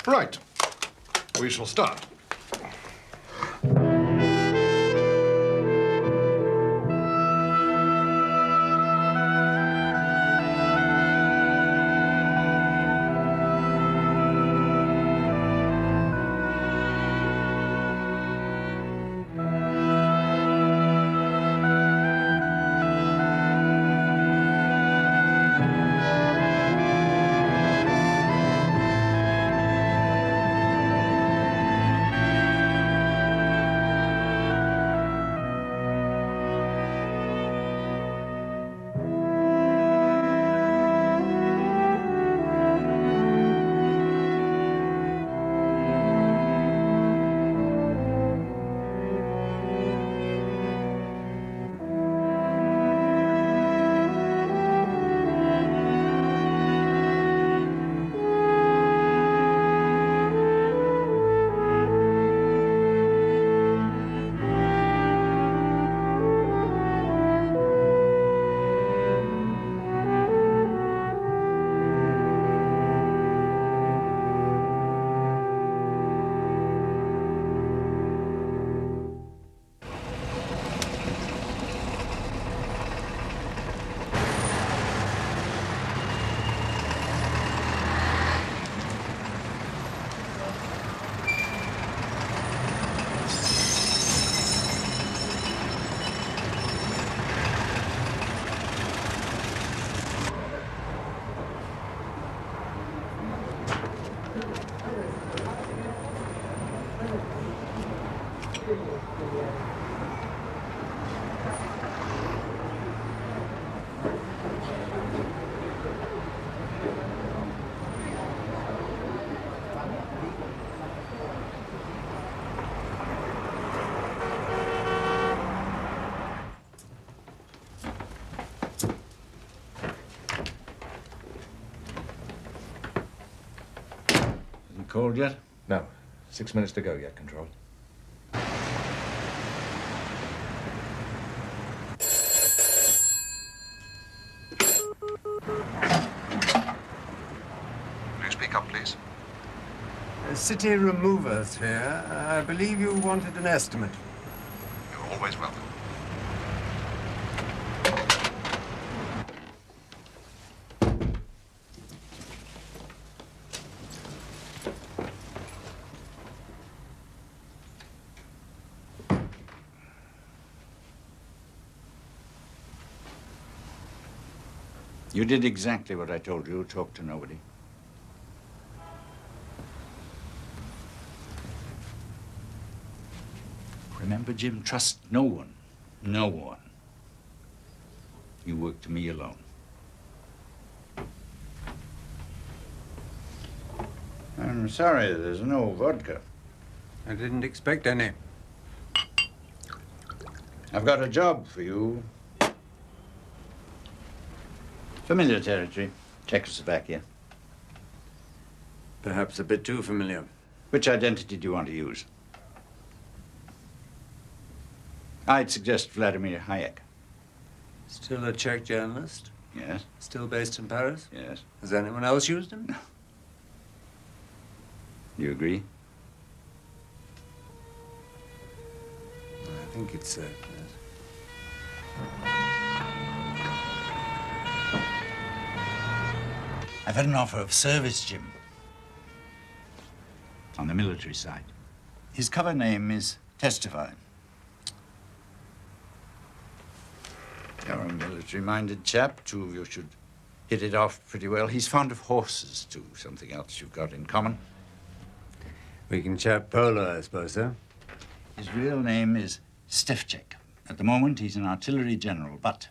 Right. We shall start. Cold yet? No. 6 minutes to go yet, Control. Will you speak up, please? City removers here. I believe you wanted an estimate. You're always welcome. You did exactly what I told you. Talk to nobody. Remember, Jim, trust no one. No one. You work to me alone. I'm sorry, there's no vodka. I didn't expect any. I've got a job for you. Familiar territory, Czechoslovakia. Perhaps a bit too familiar. Which identity do you want to use? I'd suggest Vladimir Hayek. Still a Czech journalist? Yes. Still based in Paris? Yes. Has anyone else used him? No. You agree? I think it's yes. I've had an offer of service, Jim. On the military side. His cover name is Testify. You're a military-minded chap. Two of you should hit it off pretty well. He's fond of horses, too. Something else you've got in common. We can chat polo, I suppose, sir. His real name is Stevchik. At the moment, he's an artillery general, but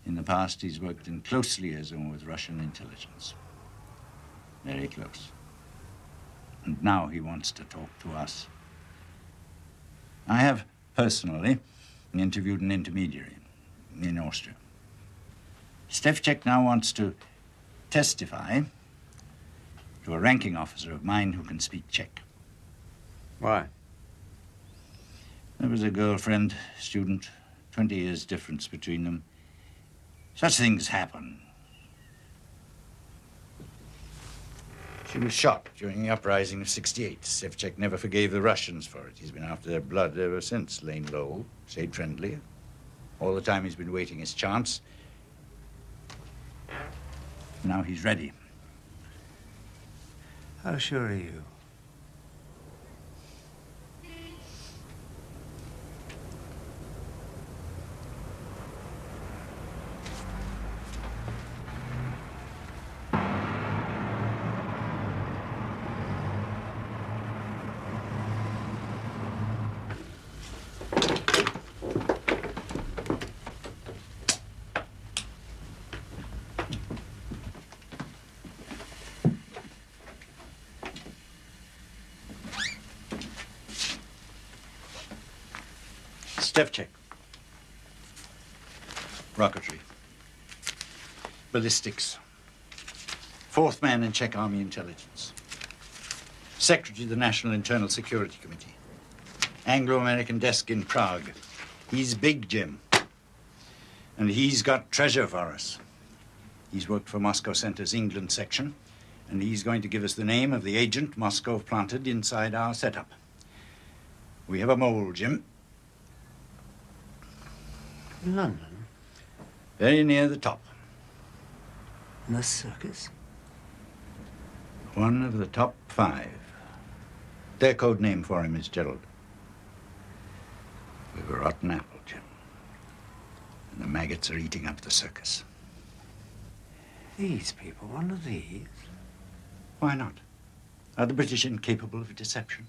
in the past, he's worked in close liaison with Russian intelligence. Very close. And now he wants to talk to us. I have, personally, interviewed an intermediary in Austria. Stevchik now wants to testify to a ranking officer of mine who can speak Czech. Why? There was a girlfriend, student, 20 years difference between them. Such things happen. She was shot during the uprising of '68. Stefchek never forgave the Russians for it. He's been after their blood ever since, lain low, stayed friendly. All the time he's been waiting his chance. Now he's ready. How sure are you? Stefchek. Rocketry. Ballistics. Fourth man in Czech Army intelligence. Secretary of the National Internal Security Committee. Anglo-American desk in Prague. He's big, Jim. And he's got treasure for us. He's worked for Moscow Center's England section, and he's going to give us the name of the agent Moscow planted inside our setup. We have a mole, Jim. London? Very near the top. In the circus? One of the top 5. Their code name for him is Gerald. We've a rotten apple, Jim. And the maggots are eating up the circus. These people, one of these? Why not? Are the British incapable of deception?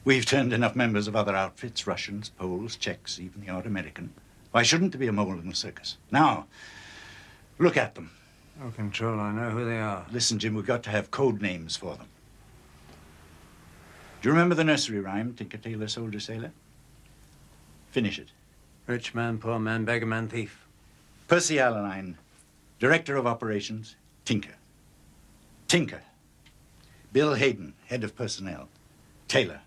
We've turned enough members of other outfits, Russians, Poles, Czechs, even the odd American. Why shouldn't there be a mole in the circus? Now, look at them. Oh, Control, I know who they are. Listen, Jim, we've got to have code names for them. Do you remember the nursery rhyme, Tinker Tailor Soldier Sailor? Finish it. Rich man, poor man, beggar man, thief. Percy Allenine, Director of Operations, Tinker. Tinker. Bill Hayden, Head of Personnel, Tailor.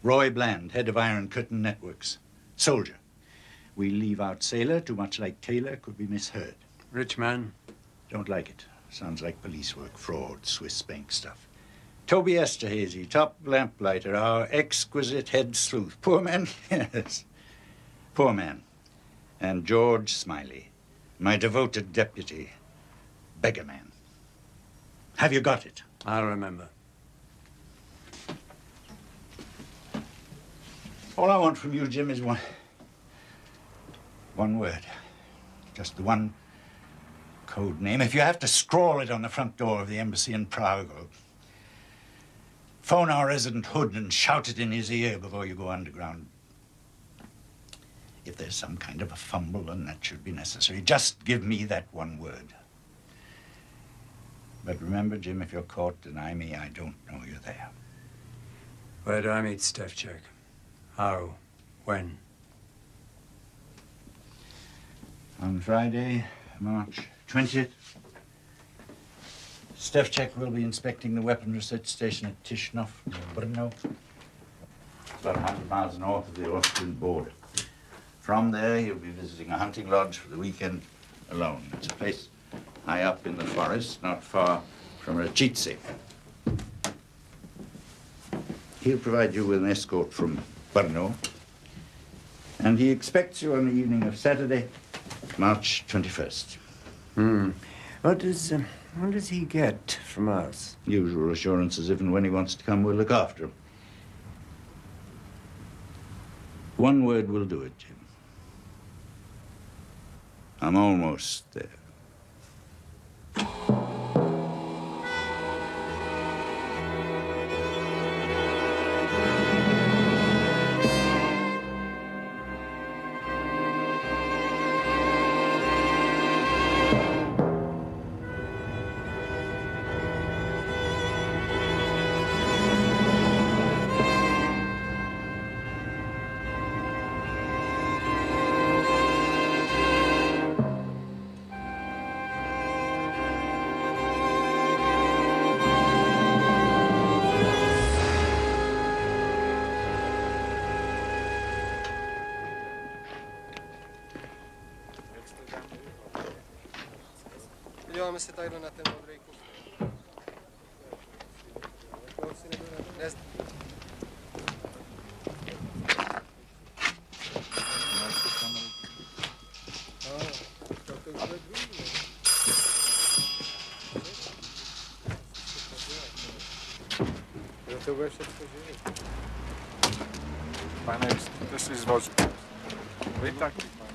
Roy Bland, Head of Iron Curtain Networks, Soldier. We leave out Sailor, too much like Tailor, could be misheard. Rich man? Don't like it. Sounds like police work, fraud, Swiss bank stuff. Toby Esterhazy, top lamplighter, our exquisite head sleuth. Poor man? Yes. Poor man. And George Smiley, my devoted deputy, beggar man. Have you got it? I'll remember. All I want from you, Jim, is one word. Just the one code name. If you have to scrawl it on the front door of the embassy in Prague, or phone our resident Hood and shout it in his ear before you go underground. If there's some kind of a fumble, then that should be necessary. Just give me that one word. But remember, Jim, if you're caught, deny me. I don't know you're there. Where do I meet Stefchek? How? When? On Friday, March 20th. Stefchek will be inspecting the weapon research station at Tishnov, near Brno, about 100 miles north of the Austrian border. From there, he'll be visiting a hunting lodge for the weekend alone. It's a place high up in the forest, not far from Richardson. He'll provide you with an escort from Brno, and he expects you on the evening of Saturday, March 21st. What does he get from us? Usual assurances, if and when he wants to come, we'll look after him. One word will do it, Jim. I'm almost there. Podíváme se tady na ten modrý kus. To bude všechno živit. Pane, jste si z vozu. Vy taky, pane.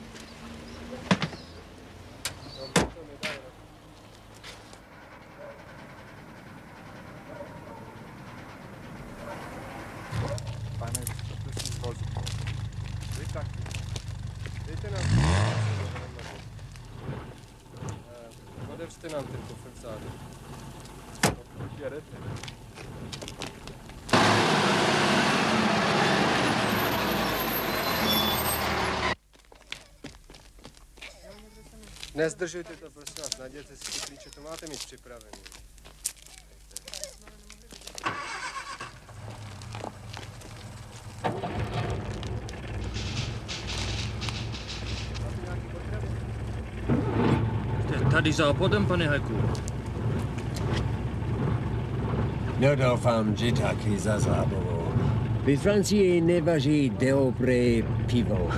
Pane, jste si z vozu. Vy taky. Dejte nám odevřte nám ten kufr vzadu. Odkud jedete? Nezdržujte to, prosím vás, nadějte si ty klíče, to máte mít připravený. Tady západem, pane Heku. No doufám, že taky za zábavou. Ve Francii nevaří dobré pivo.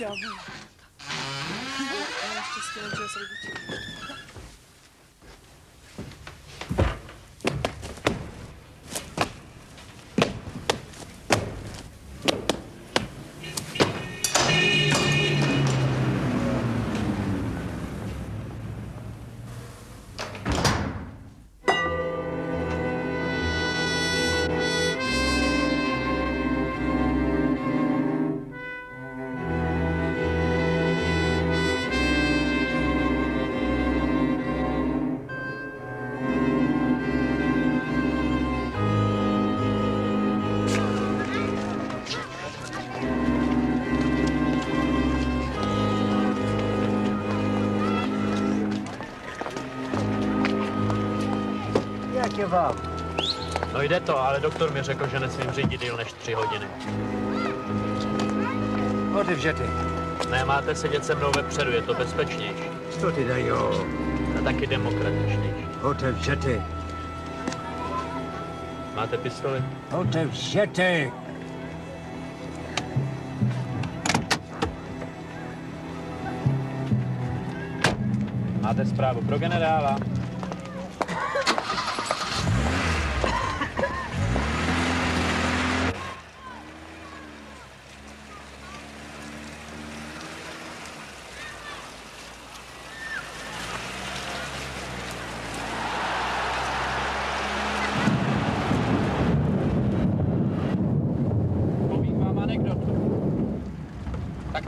davu. Naštěstí nežil s rodiči. Jak je vám? No jde to, ale doktor mi řekl, že nesmím řídit díl než 3 hodiny. Otevřete. Nemáte sedět se mnou vepředu, je to bezpečnější. Co ty dají? A taky demokratičnější. Otevřete. Máte pistoli? Otevřete. Máte zprávu pro generála?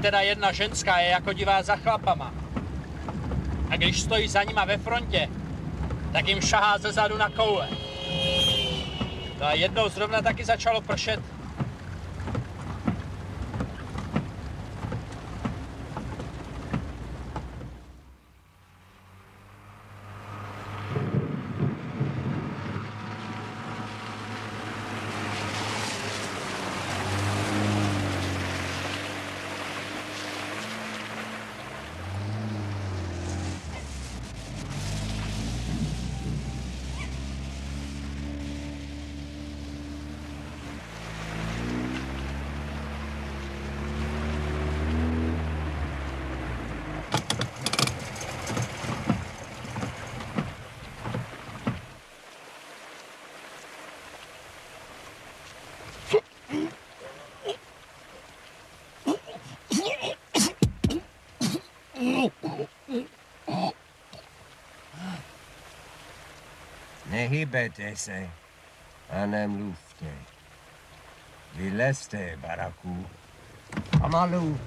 Teda jedna ženská je jako divá za chlapama. A když stojí za nima ve frontě, tak jim šahá ze zadu na koule. No a jednou zrovna taky začalo pršet. Nehybete se a nemluvte. Vylezte, baraku. Pomalu.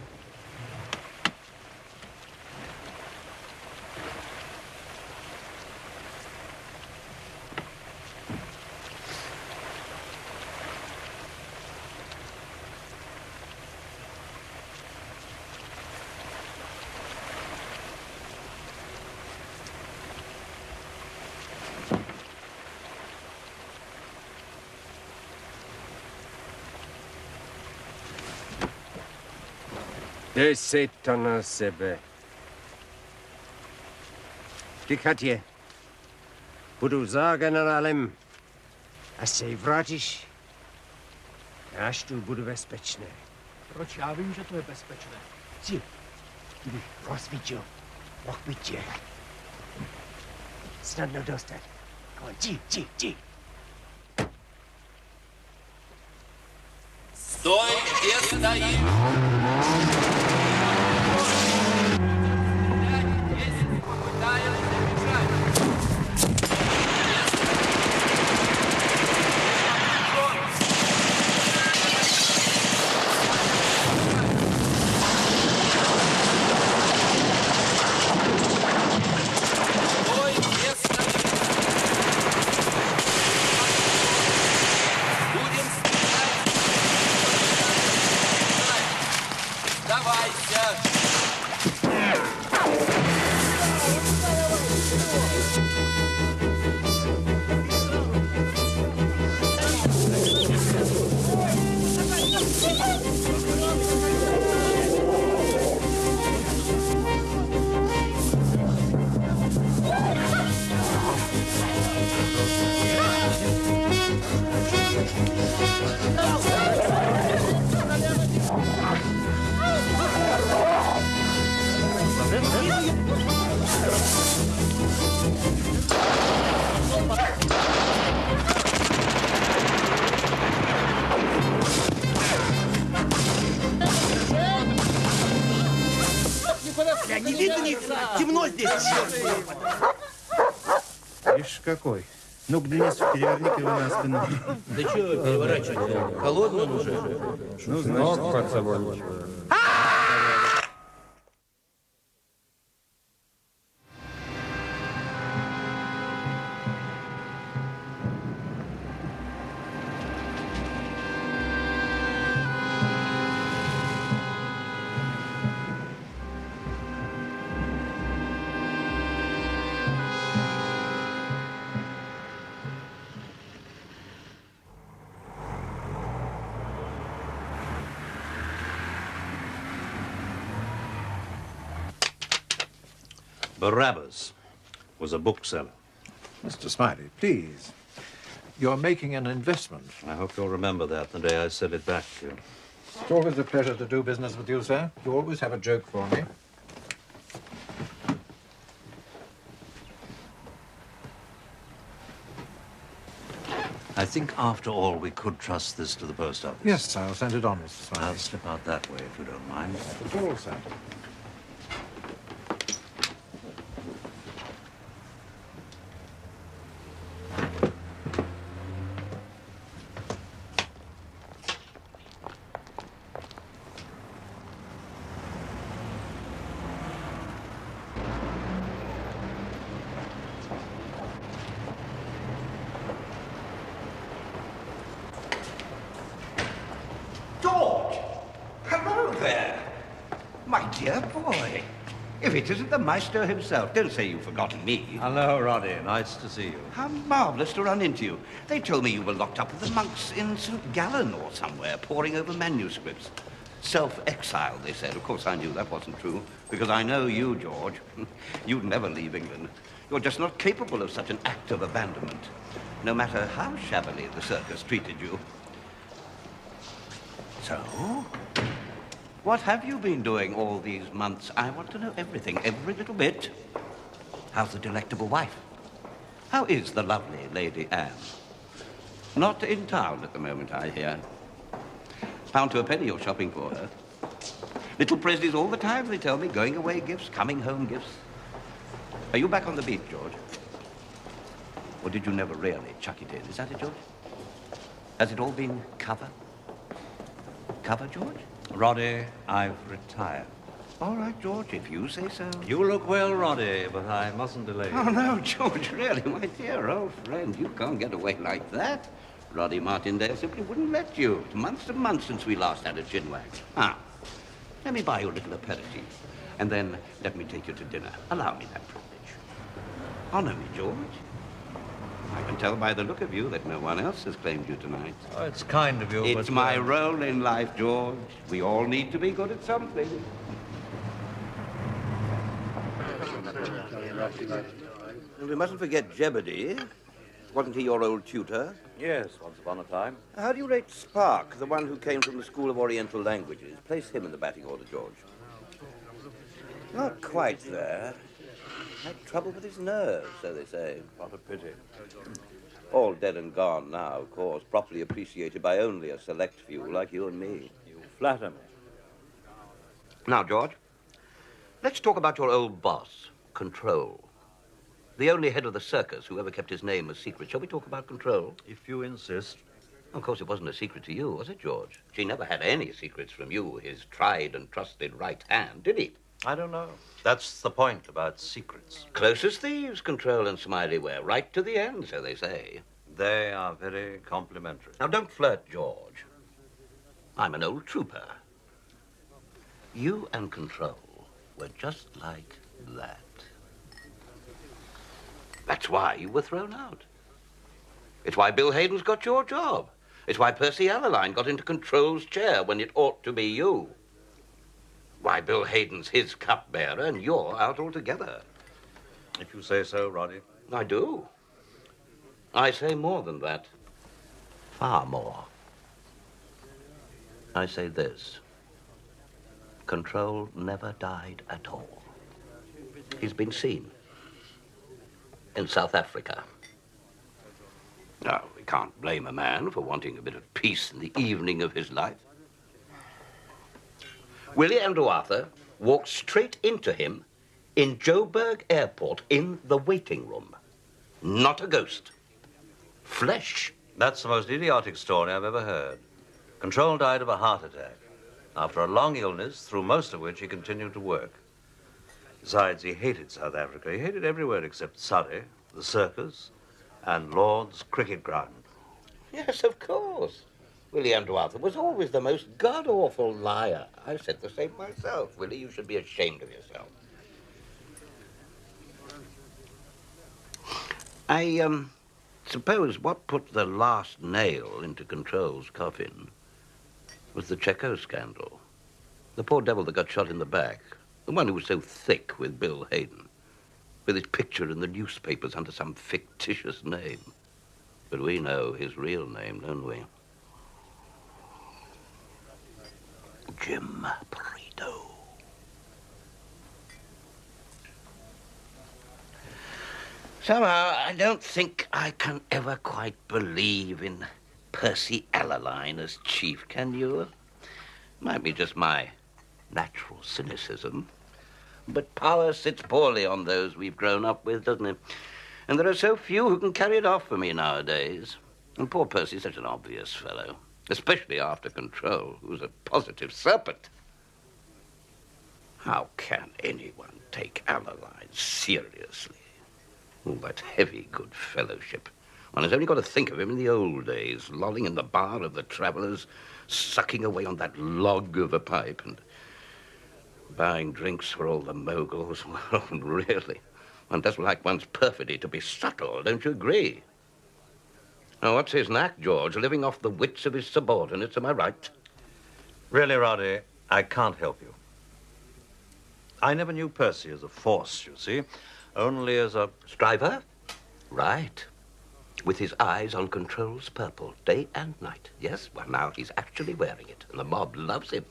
Dej si to na sebe. Tychat je. Budu za generálem. Až se jí vrátíš, až tu budu bezpečné. Proč já vím, že to je bezpečné? Ti, kdybych rozvíčil, mohl by tě snadno dostat. Ti. Stoj, je tady! Ишь какой. Ну-ка, Денис, переверни-ка его на спину. Да чего переворачивать? Холодно он уже. Ну, значит, под собой ничего. Barabbas was a bookseller. Mr. Smiley, please. You're making an investment. I hope you'll remember that the day I send it back to you. It's always a pleasure to do business with you, sir. You always have a joke for me. I think, after all, we could trust this to the post office. Yes, I'll send it on, Mr. Smiley. I'll slip out that way, if you don't mind. Not at all, sir. George! Hello there. My dear boy. If it isn't the Maestro himself, don't say you've forgotten me. Hello, Roddy. Nice to see you. How marvellous to run into you. They told me you were locked up with the monks in St. Gallen or somewhere, poring over manuscripts. Self-exile, they said. Of course, I knew that wasn't true, because I know you, George. You'd never leave England. You're just not capable of such an act of abandonment, no matter how shabbily the circus treated you. So, what have you been doing all these months? I want to know everything, every little bit. How's the delectable wife? How is the lovely Lady Anne? Not in town at the moment, I hear. Pound to a penny you're shopping for her. Little presents all the time, they tell me. Going away gifts, coming home gifts. Are you back on the beat, George? Or did you never really chuck it in? Is that it, George? Has it all been cover? Cover, George? Roddy, I've retired. All right, George, if you say so. You look well, Roddy, but I mustn't delay you. Oh, no, George, really, my dear old friend, you can't get away like that. Roddy Martindale simply wouldn't let you. It's months and months since we last had a chinwag. Ah, let me buy you a little aperitif, and then let me take you to dinner. Allow me that privilege. Honor me, George. I can tell by the look of you that no one else has claimed you tonight. Oh, it's kind of you, It's my role in life, George. We all need to be good at something. And we mustn't forget Jebediah. Wasn't he your old tutor? Yes, once upon a time. How do you rate Spark, the one who came from the School of Oriental Languages? Place him in the batting order, George. Not quite there. Had trouble with his nerves, so they say. What a pity. All dead and gone now, of course, properly appreciated by only a select few like you and me. You flatter me. Now, George, let's talk about your old boss, Control. The only head of the circus who ever kept his name a secret. Shall we talk about Control? If you insist. Of course, it wasn't a secret to you, was it, George? She never had any secrets from you, his tried and trusted right hand, did he? I don't know. That's the point about secrets. Close as thieves, Control and Smiley were, right to the end, so they say. They are very complimentary. Now, don't flirt, George. I'm an old trooper. You and Control were just like that. That's why you were thrown out. It's why Bill Hayden's got your job. It's why Percy Alleline got into Control's chair when it ought to be you. Why Bill Hayden's his cupbearer and you're out altogether. If you say so, Roddy. I do. I say more than that. Far more. I say this. Control never died at all. He's been seen. In South Africa. Now, we can't blame a man for wanting a bit of peace in the evening of his life. Willie Andrew Arthur walked straight into him in Joburg Airport in the waiting room. Not a ghost. Flesh. That's the most idiotic story I've ever heard. Control died of a heart attack after a long illness, through most of which he continued to work. Besides, he hated South Africa. He hated everywhere except Surrey, the Circus, and Lord's cricket ground. Yes, of course. William Arthur was always the most god-awful liar. I said the same myself. Willie, you should be ashamed of yourself. I suppose what put the last nail into Control's coffin was the Checo scandal. The poor devil that got shot in the back, the one who was so thick with Bill Hayden, with his picture in the newspapers under some fictitious name. But we know his real name, don't we? Jim Prideaux. Somehow, I don't think I can ever quite believe in Percy Allaline as chief, can you? Might be just my natural cynicism. But power sits poorly on those we've grown up with, doesn't it? And there are so few who can carry it off for me nowadays. And poor Percy's such an obvious fellow, especially after Control, who's a positive serpent. How can anyone take Allaline seriously? All that heavy good fellowship. One has only got to think of him in the old days, lolling in the bar of the Travellers, sucking away on that log of a pipe and buying drinks for all the moguls. Well, really, one doesn't like one's perfidy to be subtle, don't you agree? Now, what's his knack, George? Living off the wits of his subordinates, am I right? Really, Roddy, I can't help you. I never knew Percy as a force, you see, only as a... Striver? Right. With his eyes on Control's purple, day and night. Yes, well, now he's actually wearing it, and the mob loves him.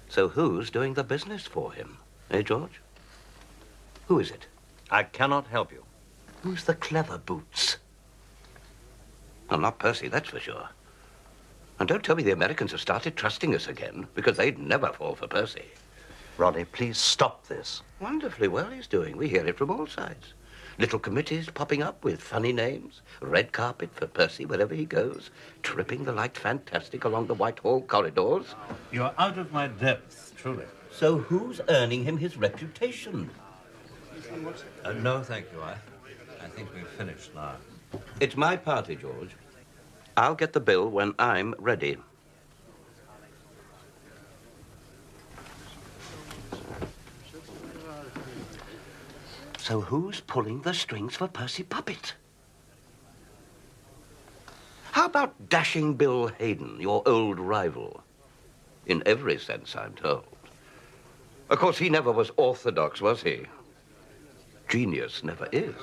So who's doing the business for him? Eh, George? Who is it? I cannot help you. Who's the clever boots? Well, not Percy, that's for sure. And don't tell me the Americans have started trusting us again, because they'd never fall for Percy. Roddy, please stop this. Wonderfully well he's doing. We hear it from all sides. Little committees popping up with funny names. Red carpet for Percy wherever he goes. Tripping the light fantastic along the Whitehall corridors. You're out of my depth, truly. So who's earning him his reputation? No, thank you. I think we've finished now. It's my party, George. I'll get the bill when I'm ready. So who's pulling the strings for Percy Puppet? How about dashing Bill Hayden, your old rival? In every sense, I'm told. Of course, he never was orthodox, was he? Genius never is.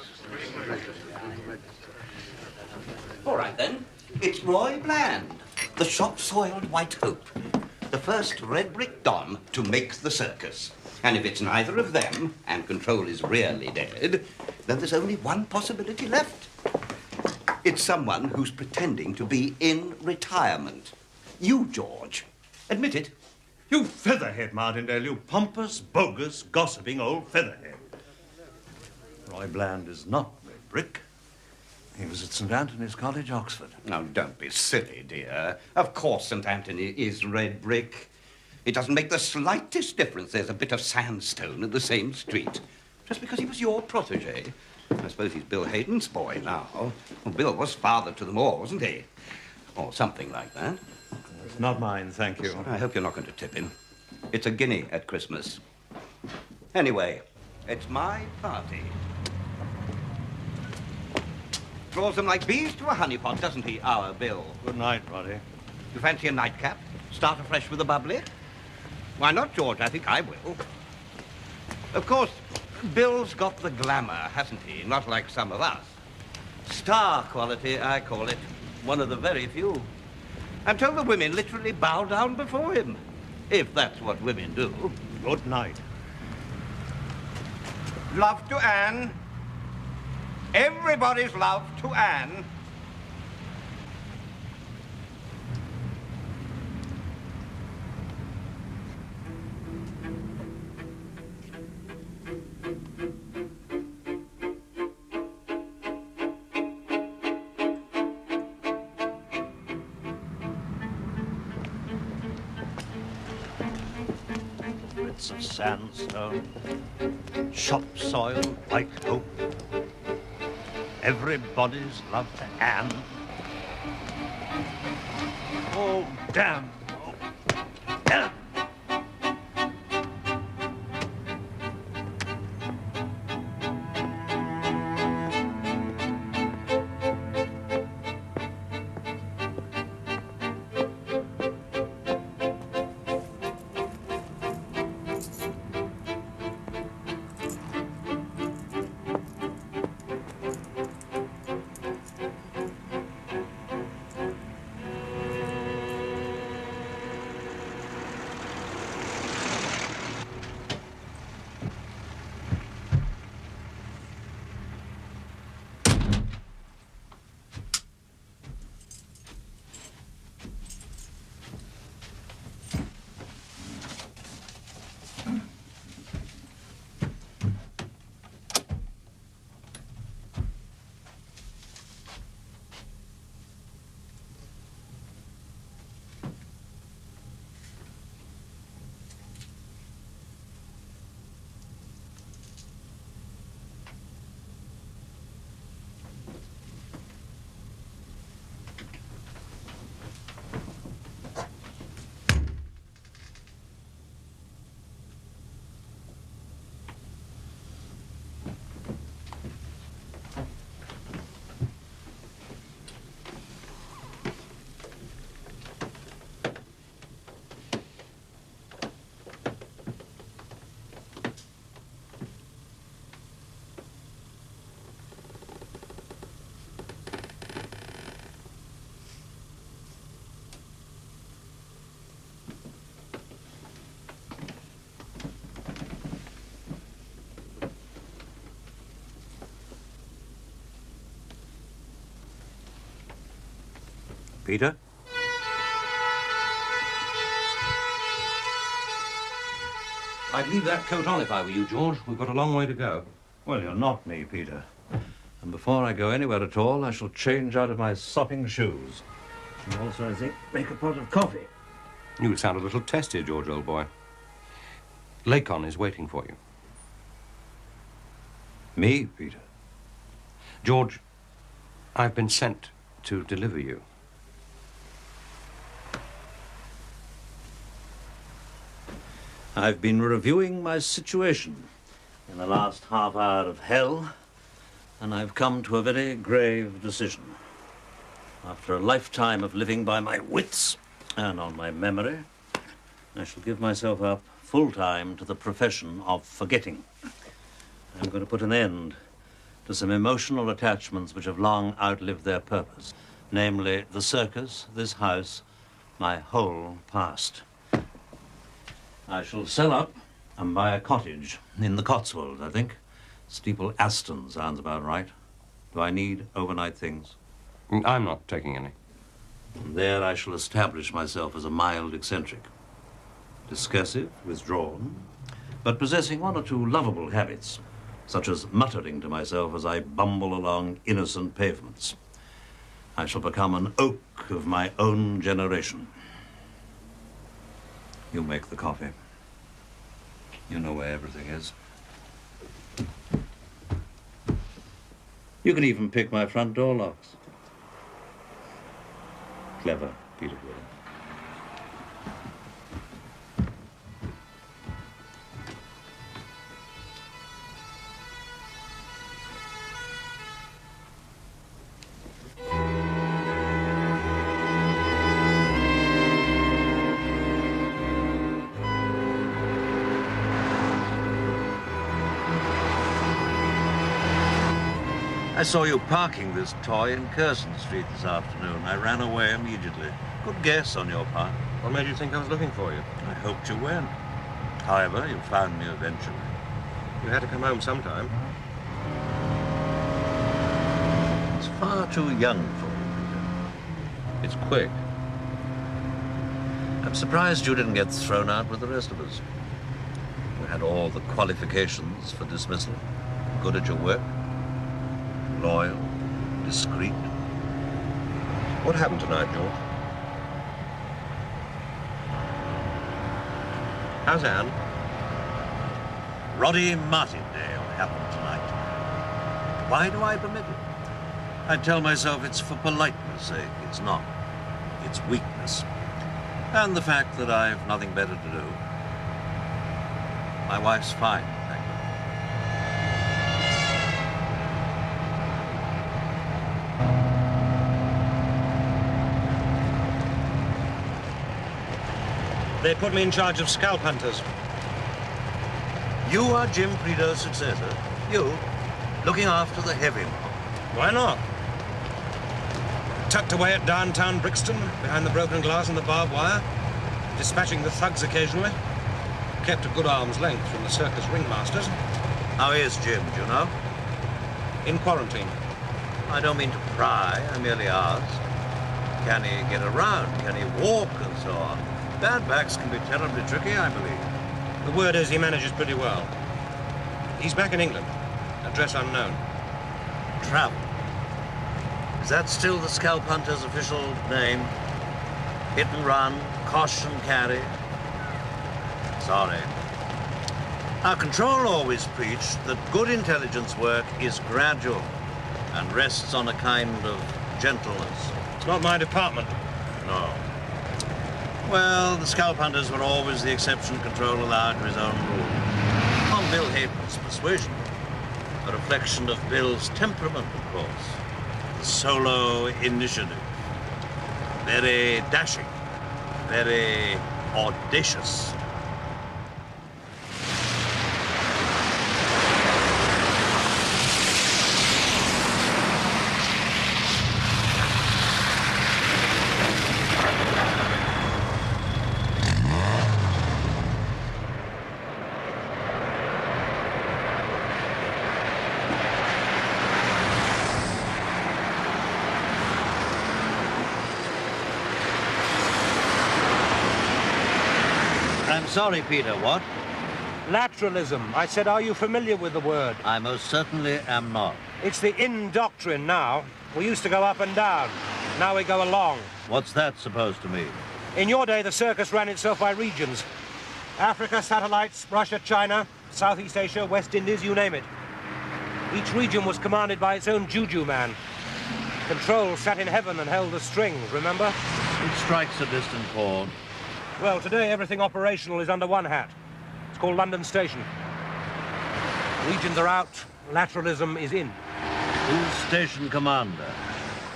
All right, then. It's Roy Bland, the shop-soiled White Hope, the first red brick don to make the circus. And if it's neither of them, and Control is really dead, then there's only one possibility left. It's someone who's pretending to be in retirement. You, George. Admit it. You featherhead, Martindale, you pompous, bogus, gossiping old featherhead. Roy Bland is not red brick. He was at St. Anthony's College, Oxford. Now, don't be silly, dear. Of course St. Anthony is red brick. It doesn't make the slightest difference there's a bit of sandstone in the same street. Just because he was your protege. I suppose he's Bill Hayden's boy now. Well, Bill was father to them all, wasn't he? Or something like that. It's not mine, thank you. I hope you're not going to tip him. It's a guinea at Christmas. Anyway, it's my party. Draws them like bees to a honeypot, doesn't he, our Bill? Good night, Roddy. You fancy a nightcap? Start afresh with a bubbly? Why not, George? I think I will. Of course, Bill's got the glamour, hasn't he? Not like some of us. Star quality, I call it. One of the very few. I'm told the women literally bow down before him. If that's what women do. Good night. Love to Anne. Everybody's love to Anne. streets of sandstone, shop soil, white hope. Everybody's love to Anne. Oh, damn. Oh, damn. Peter? I'd leave that coat on if I were you, George. We've got a long way to go. Well, you're not me, Peter. And before I go anywhere at all, I shall change out of my sopping shoes. And also, I think, make a pot of coffee. You sound a little testy, George, old boy. Lacon is waiting for you. Me, Peter? George, I've been sent to deliver you. I've been reviewing my situation in the last half hour of hell, and I've come to a very grave decision. After a lifetime of living by my wits and on my memory, I shall give myself up full-time to the profession of forgetting. I'm going to put an end to some emotional attachments which have long outlived their purpose, namely the circus, this house, my whole past. I shall sell up and buy a cottage in the Cotswolds, I think. Steeple Aston sounds about right. Do I need overnight things? I'm not taking any. And there I shall establish myself as a mild eccentric. Discursive, withdrawn, but possessing one or two lovable habits, such as muttering to myself as I bumble along innocent pavements. I shall become an oak of my own generation. You make the coffee. You know where everything is. You can even pick my front door locks. Clever, Peter Williams. I saw you parking this toy in Curzon Street this afternoon. I ran away immediately. Good guess on your part. What made you think I was looking for you? I hoped you weren't. However, you found me eventually. You had to come home sometime. It's far too young for you, Peter. It's quick. I'm surprised you didn't get thrown out with the rest of us. You had all the qualifications for dismissal. Good at your work. Loyal, discreet. What happened tonight, George? How's Anne? Roddy Martindale happened tonight. Why do I permit it? I tell myself it's for politeness' sake. It's not. It's weakness. And the fact that I've nothing better to do. My wife's fine, thank you. They put me in charge of scalp hunters. You are Jim Prideaux's successor. You, looking after the heavy mob. Why not? Tucked away at downtown Brixton, behind the broken glass and the barbed wire, dispatching the thugs occasionally. Kept a good arm's length from the circus ringmasters. How is Jim, do you know? In quarantine. I don't mean to pry, I merely ask. Can he get around? Can he walk and so on? Bad backs can be terribly tricky, I believe. The word is he manages pretty well. He's back in England. Address unknown. Travel. Is that still the scalp hunter's official name? Hit and run, cosh and carry? Sorry. Our control always preached that good intelligence work is gradual and rests on a kind of gentleness. It's not my department. No. Well, the scalp hunters were always the exception Control allowed to his own rule. On Bill Hayden's persuasion. A reflection of Bill's temperament, of course. The solo initiative. Very dashing. Very audacious. Sorry, Peter, what? Lateralism. I said, are you familiar with the word? I most certainly am not. It's the in doctrine now. We used to go up and down. Now we go along. What's that supposed to mean? In your day, the circus ran itself by regions. Africa, satellites, Russia, China, Southeast Asia, West Indies, you name it. Each region was commanded by its own juju man. Control sat in heaven and held the strings, remember? It strikes a distant chord. Well, today everything operational is under one hat. It's called London Station. Regions are out, lateralism is in. Who's station commander?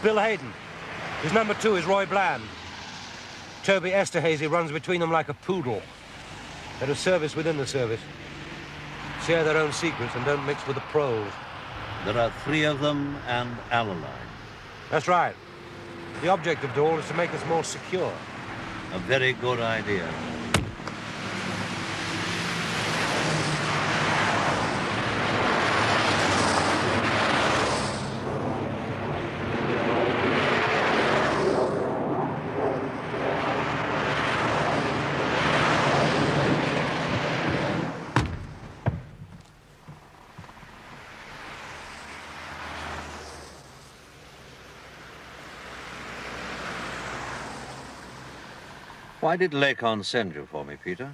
Bill Hayden. His number 2 is Roy Bland. Toby Esterhazy runs between them like a poodle. They're a service within the service. Share their own secrets and don't mix with the pros. There are 3 of them and Alaline. That's right. The object of it all is to make us more secure. A very good idea. Why did Lacon send you for me, Peter?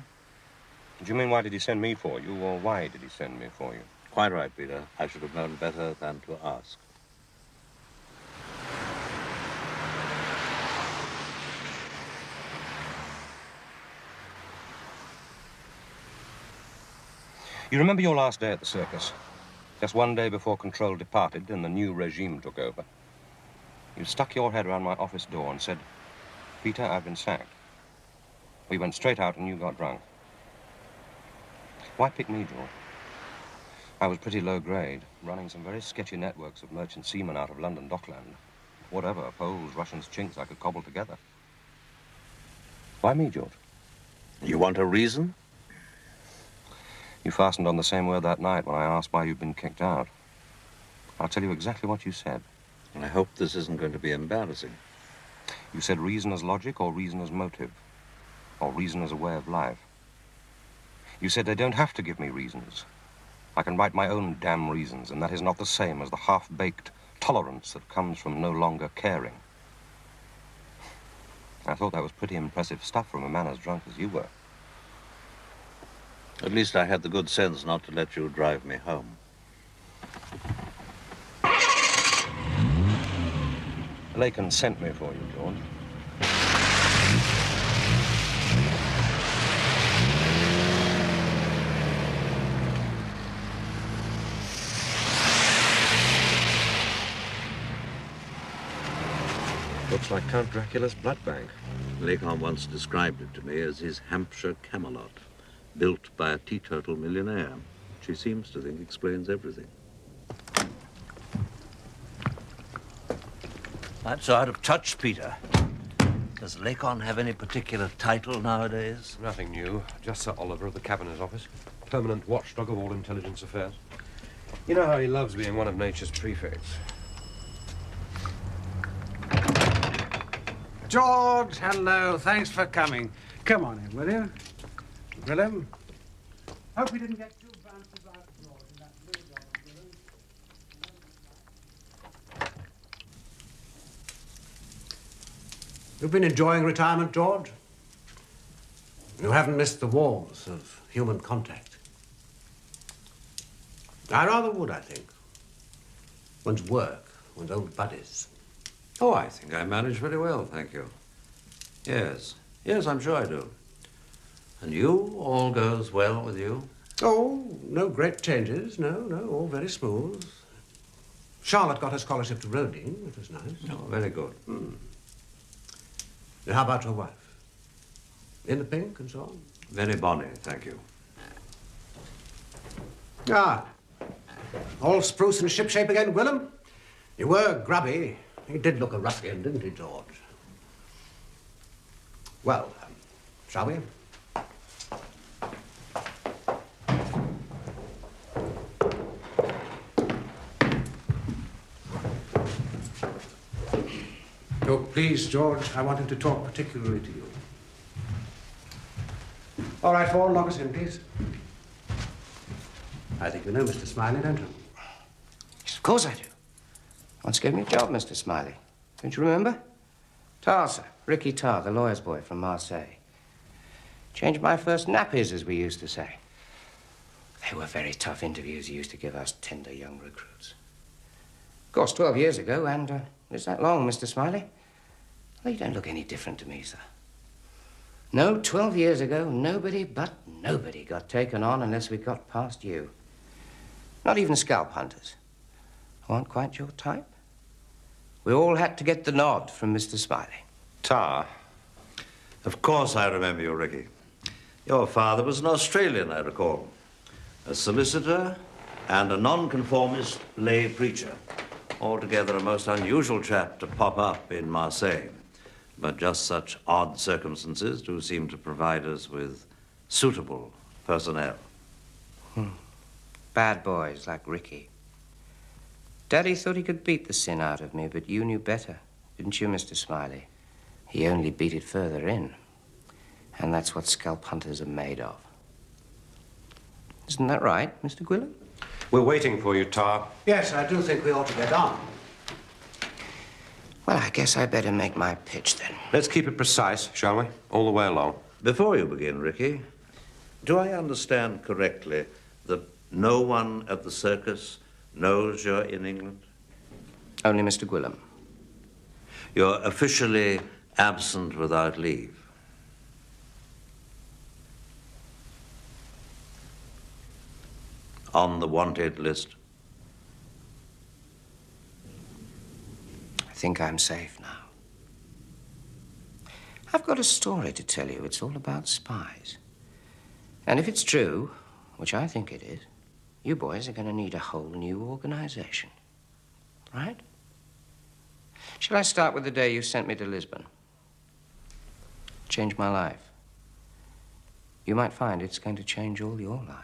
Do you mean why did he send me for you, or why did he send me for you? Quite right, Peter. I should have known better than to ask. You remember your last day at the circus? Just one day before Control departed and the new regime took over. You stuck your head around my office door and said, "Peter, I've been sacked." We went straight out and you got drunk. Why pick me, George? I was pretty low grade, running some very sketchy networks of merchant seamen out of London Dockland. Whatever, Poles, Russians, Chinks I could cobble together. Why me, George? You want a reason? You fastened on the same word that night when I asked why you'd been kicked out. I'll tell you exactly what you said. I hope this isn't going to be embarrassing. You said reason as logic or reason as motive. Or reason as a way of life. You said they don't have to give me reasons. I can write my own damn reasons, and that is not the same as the half-baked tolerance that comes from no longer caring. I thought that was pretty impressive stuff from a man as drunk as you were. At least I had the good sense not to let you drive me home. Lacan sent me for you, George. Looks like Count Dracula's blood bank. Lacan once described it to me as his Hampshire Camelot, built by a teetotal millionaire, which he seems to think explains everything. I'm so out of touch, Peter. Does Lacan have any particular title nowadays? Nothing new. Just Sir Oliver of the Cabinet Office. Permanent watchdog of all intelligence affairs. You know how he loves being one of nature's prefects. George, hello. Thanks for coming. Come on in, will you? Willem? Hope we didn't get too fancy about George in that blue dog, Willem. You've been enjoying retirement, George? You haven't missed the warmth of human contact. I rather would, I think. One's work, one's old buddies. Oh, I think I manage very well, thank you. Yes, I'm sure I do. And you, all goes well with you? Oh, no great changes. No, all very smooth. Charlotte got her scholarship to Roding. It was nice. Oh, very good. Now, how about your wife? In the pink and so on? Very bonny, thank you. Ah, all spruce and shipshape again, Willem? You were grubby. He did look a ruffian, didn't he, George? Well, shall we? Oh, please, George, I wanted to talk particularly to you. All right, Paul, knock us in, please. I think you know Mr. Smiley, don't you? Yes, of course I do. Once gave me a job, Mr. Smiley. Don't you remember? Tar, sir. Ricky Tar, the lawyer's boy from Marseille. Changed my first nappies, as we used to say. They were very tough interviews he used to give us tender young recruits. Of course, 12 years ago, and is that long, Mr. Smiley? Well, you don't look any different to me, sir. No, 12 years ago, nobody got taken on unless we got past you. Not even scalp hunters. Aren't quite your type? We all had to get the nod from Mr. Smiley. Tar. Of course I remember you, Ricky. Your father was an Australian, I recall. A solicitor and a nonconformist lay preacher. Altogether a most unusual chap to pop up in Marseille. But just such odd circumstances do seem to provide us with suitable personnel. Bad boys like Ricky. Daddy thought he could beat the sin out of me, but you knew better, didn't you, Mr. Smiley? He only beat it further in. And that's what scalp hunters are made of. Isn't that right, Mr. Gwilym? We're waiting for you, Tar. Yes, I do think we ought to get on. Well, I guess I better make my pitch then. Let's keep it precise, shall we? All the way along. Before you begin, Ricky, do I understand correctly that no one at the circus knows you're in England? Only Mr. Gwilym. You're officially absent without leave. On the wanted list. I think I'm safe now. I've got a story to tell you. It's all about spies. And if it's true, which I think it is, you boys are going to need a whole new organization. Right? Shall I start with the day you sent me to Lisbon? Changed my life. You might find it's going to change all your lives.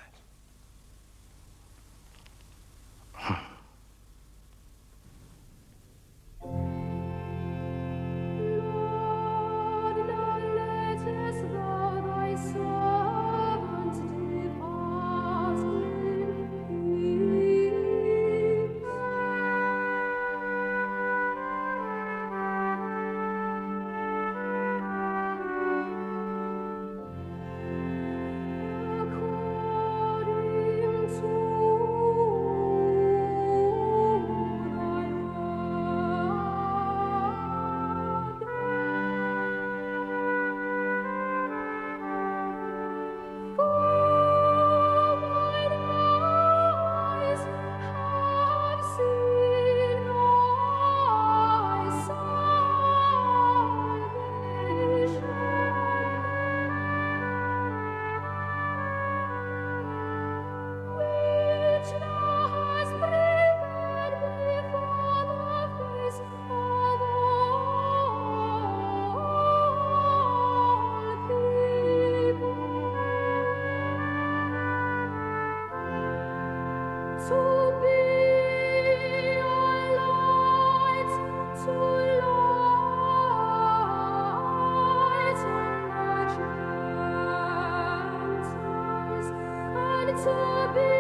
To be